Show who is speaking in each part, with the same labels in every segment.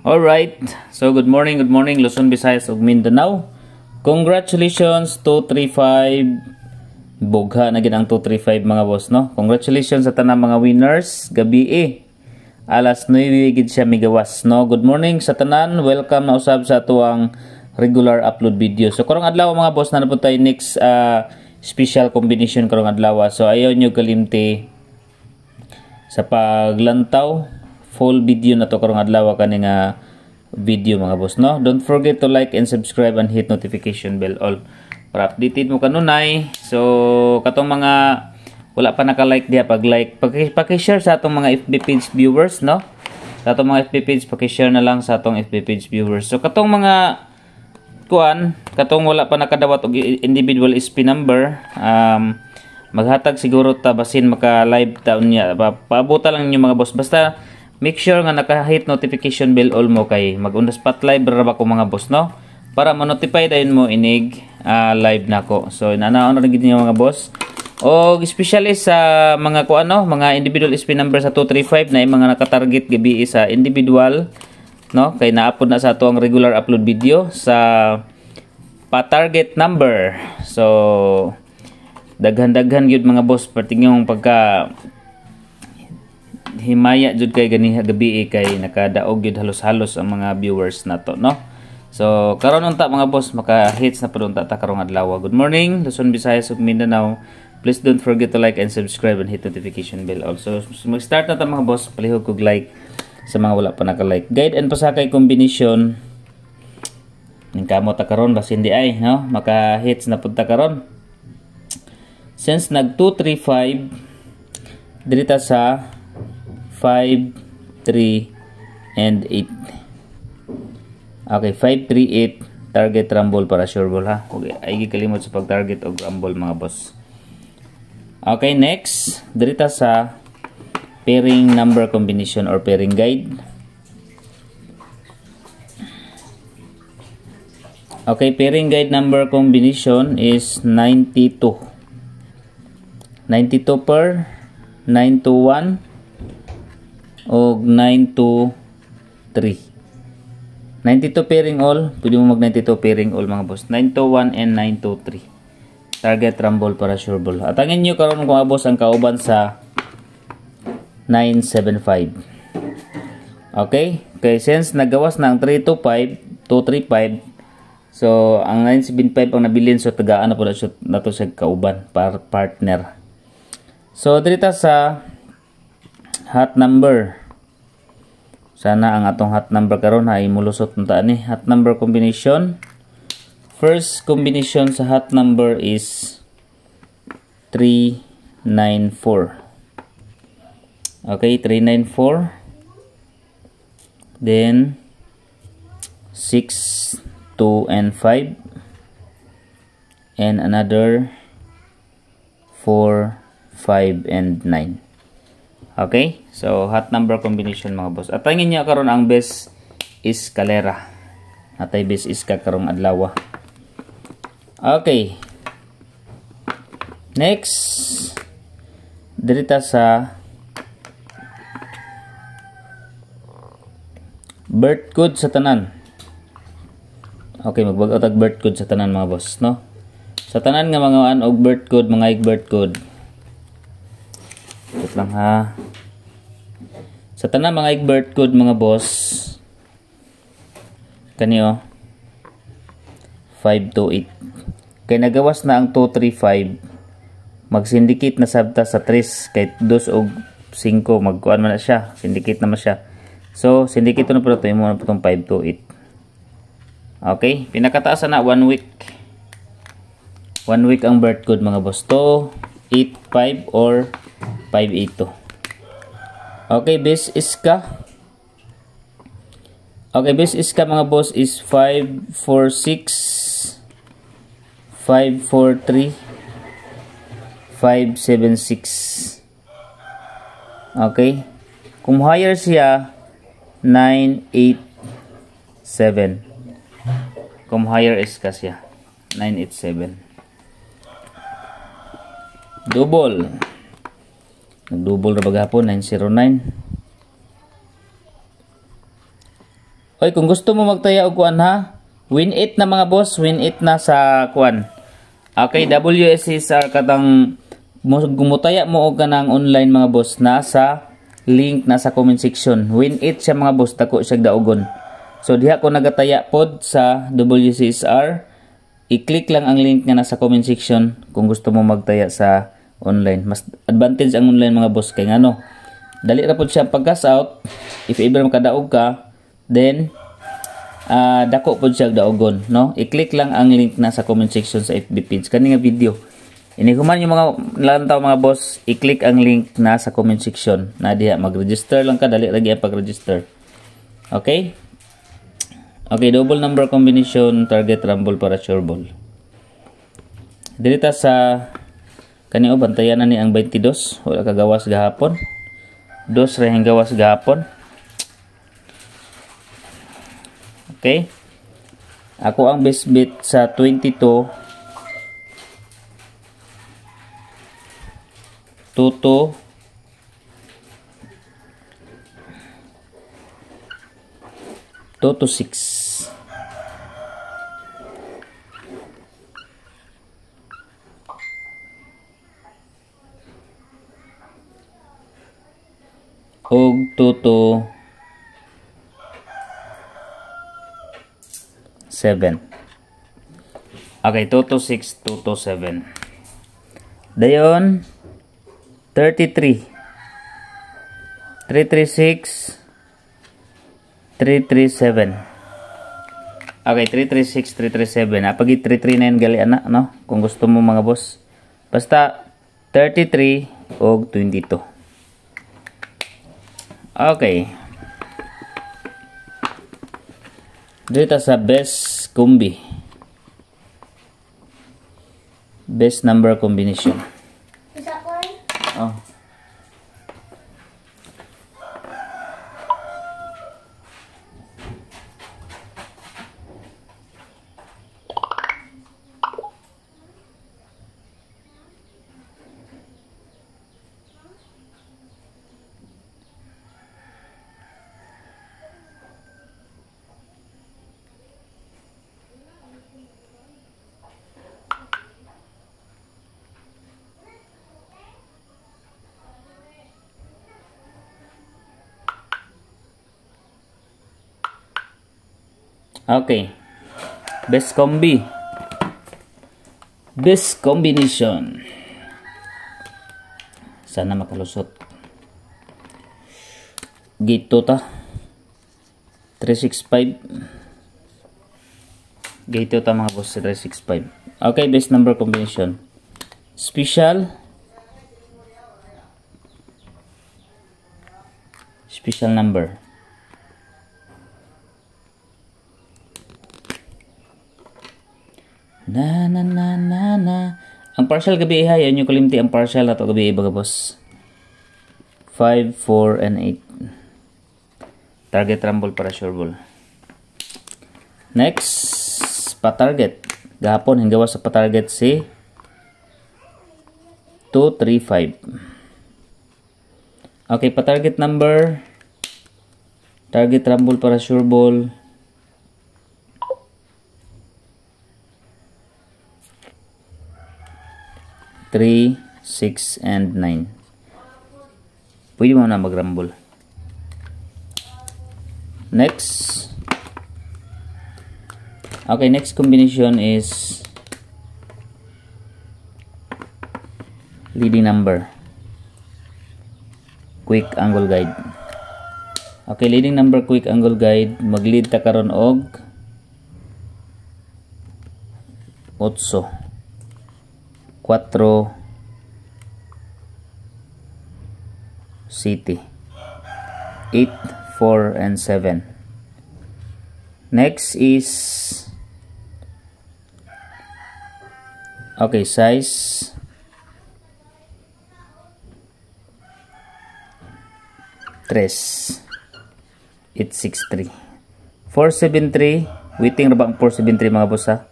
Speaker 1: Alright, so good morning, Luzon, Visayas ug Mindanao. Congratulations 235. Bugha na gid ang 235 mga boss, no? Congratulations sa tanang mga winners gabi alas 9 gid siya migawas, no? Good morning sa tanan, welcome na usab sa tuang regular upload video. So karong adlaw mga boss na napunta tayo next special combination karong adlaw. So ayaw nyo kalimti sa paglantaw, full video na to karong adlaw kani nga video mga boss, no? Don't forget to like and subscribe and hit notification bell all para updated mo kanunay. So katong mga wala pa naka-like diha, pag-like, paki-share sa atong mga FB page viewers, no? Sa atong mga FB page paki-share na lang sa atong FB page viewers. So katong mga katong wala pa nakadawat og individual SP number, maghatag siguro ta basin maka-live ta unya. Paabuta lang ninyo mga boss. Basta make sure nga naka-hit notification bell all mo kay mag-on the spot live ra ba ko mga boss, no? Para ma-notify dayon mo inig live nako. So inanaon ra gid niyo mga boss. O especially sa mga mga individual SP number sa 235 na mga naka-target gabi sa individual, no? Kay na-upload na sa ato ang regular upload video sa pa-target number. So daghan-daghan gyud mga boss patingong pagka himaya jud kay ganiha gabi kay nakadaog gyud halos-halos ang mga viewers nato, no? So karon unta mga boss maka-hits na pud unta ta karong adlaw. Good morning Luzon, Visayas ug Mindanao. Please don't forget to like and subscribe and hit notification bell also. Mag-start na ta mga boss, palihog kog like sa mga wala pa naka-like. Guide and pasakay combination ning kamo ta karon basin di ay, no? Maka-hits na pud ta karon. Since nag 235 dirita sa 5, 3, and 8. Okay, 5, 3, 8. Target rumble para sure ball, ha. Okay, ay gikalimot sa pag-target og rumble mga boss. Okay, next. Dirita sa pairing number combination or pairing guide. Okay, pairing guide number combination is 92. 92 per 921 og 923. 92 pairing all, pwede mo mag 92 pairing all mga boss. 921 and 923. Target rumble para sure ball. Atangin nyo karon mga boss ang kauban sa 975. Okay? Okay, since nagawas na ang 325, 235, so ang 975 ang nabilin, so tagaan na po na to sa kauban, partner. So dito sa hot number, sana ang atong hot number karon ay mulusot unta ni hot number combination. First combination sa hot number is 394. Okay, 394. Then 6, 2, and 5. And another 4, 5, and 9. Okay, so hot number combination mga boss. At tangin niya karon ang best is kalera. Atay best is karong adlaw. Okay. Next, dirita sa birth code sa tanan. Okay, magbag-out og birth code sa tanan mga boss, no? Sa tanan nga mga og birth code, mga birth code. Ito lang ha. Sa tanan mga birth code mga boss, kaniyo 528. Kay nagawas na ang 235, mag-syndicate na sabta sa 3 kay 2 og 5 magkuan man na siya, syndicate naman siya. So syndicate na pala to imo na putong 528. Okay, pinakataas na 1 week. 1 week ang birth code mga boss. 285 or 582. Okay, base is ka. Okay, base is ka mga boss is 546, 543, 576. Okay, kung higher siya 987. Kung higher is ka siya 987. Double. Nag-double na bagahapon 909. Oy, kung gusto mo magtaya og kuan ha, win 8 na mga boss, win 8 na sa kuan. Okay, WSCSR katang gumutaya mo og kanang online mga boss na sa link na sa comment section. Win 8 siya mga boss, dako siya daugon. So diha ko nagataya pod sa WCSR. I-click lang ang link nga nasa comment section kung gusto mo magtaya sa online. Mas advantage ang online mga boss kay ngano. Dali ra pod siya pag-cash out. If ever makadaog ka, then dako pod siya daugon, no? I-click lang ang link na sa comment section sa FB page kani nga video. Iniguman yung mga lantaw mga boss, i-click ang link na sa comment section na diha mag-register lang ka, dali ra gyud pag-register. Okay? Okay, double number combination, target rumble para sure ball. Dirita sa kaniyo bantayan na ni ang 22, wala ka gawas gahapon. Dos ra hang gawas gahapon. Okay? Ako ang best bet sa 22 Toto Toto 6. Og Toto 7. Okay, Toto 6, Toto 7. Dayon 33 336 337. Okay, 336 337. Apagi 339 gali ana, no? Kung gusto mo mga boss. Basta 33 og 22. Okay. Dito sa best combi. Best number combination. Oh. Okay. Best combi. Best combination. Sana makalusot. Gito ta. 365. Gito ta mga boss, 365. Okay, best number combination. Special. Special number. Na. Ang partial gabi ihay, yan yung kalimti ang partial na to gabi iba boss. 5, 4, and 8. Target rumble para sure ball. Next, pa-target. Gahapon, hinggawa sa pa-target si 2, 3, 5. Okay, pa-target number. Target rumble para sure ball. 3, 6, and 9. Pwede mo na mag-rumble. Next. Okay, next combination is leading number. Quick angle guide. Okay, leading number, quick angle guide. Mag-lead ta karon og 8. 4 City 8, 4, and 7. Next is okay, size 3 863 473. Waiting ra ba ang 473 mga boss ha?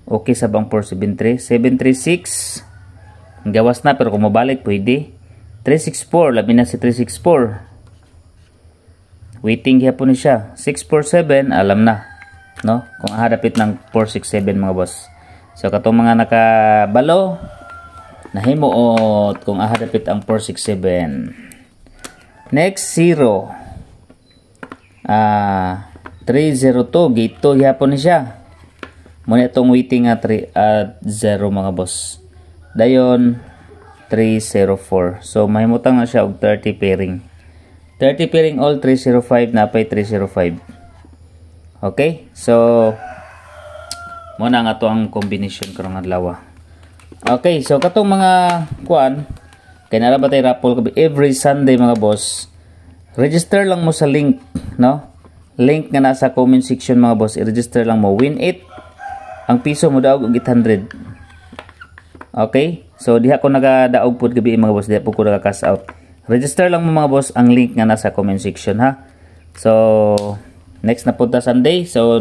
Speaker 1: Okay sa bang 473. 736. Gawas na pero kung mabalik pwede. 364. Labi na si 364. Waiting gyapon ni siya. 647 alam na, no? Kung hadapit ng 467 mga boss. So katong mga nakabalo nahimuot kung ahadapit ang 467. Next 0. 302 gate 2 gyapon ni siya. Muna itong waiting at 0 mga boss. Dayon 304. So mahimutang na siya og 30 pairing. 30 pairing all 305 na pay 305. Okay? So muna nga to ang combination karong adlaw. Okay, so katong mga kuan kay nara ba tay raffle every Sunday mga boss. Register lang mo sa link, no? Link nga nasa comment section mga boss. I-register lang mo. Win 8. Ang piso mo daog og 800. Okay? So diha ko nagadaog pud gabi mga boss, diha po ko naka-cash out. Register lang mo mga boss ang link nga nasa comment section ha. So next na punta Sunday. So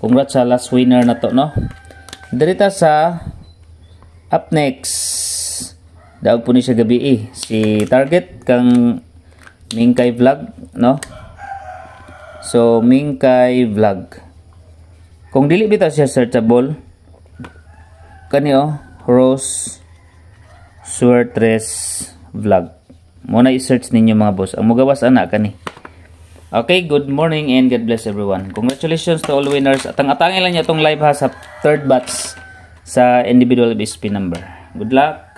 Speaker 1: congrats sa last winner na to, no? Dirita sa up next. Daog po ni siya gabi si target kang Mingkay Vlog, no? So Mingkay Vlog. Kung dili bitaw siya searchable kanio Rose Suertres Vlog. Muna i-search ninyo mga boss. Ang mugawas ana kani. Okay, good morning and God bless everyone. Congratulations to all winners. Atang-atangin lang niya tong live ha sa third batch sa individual BSP number. Good luck.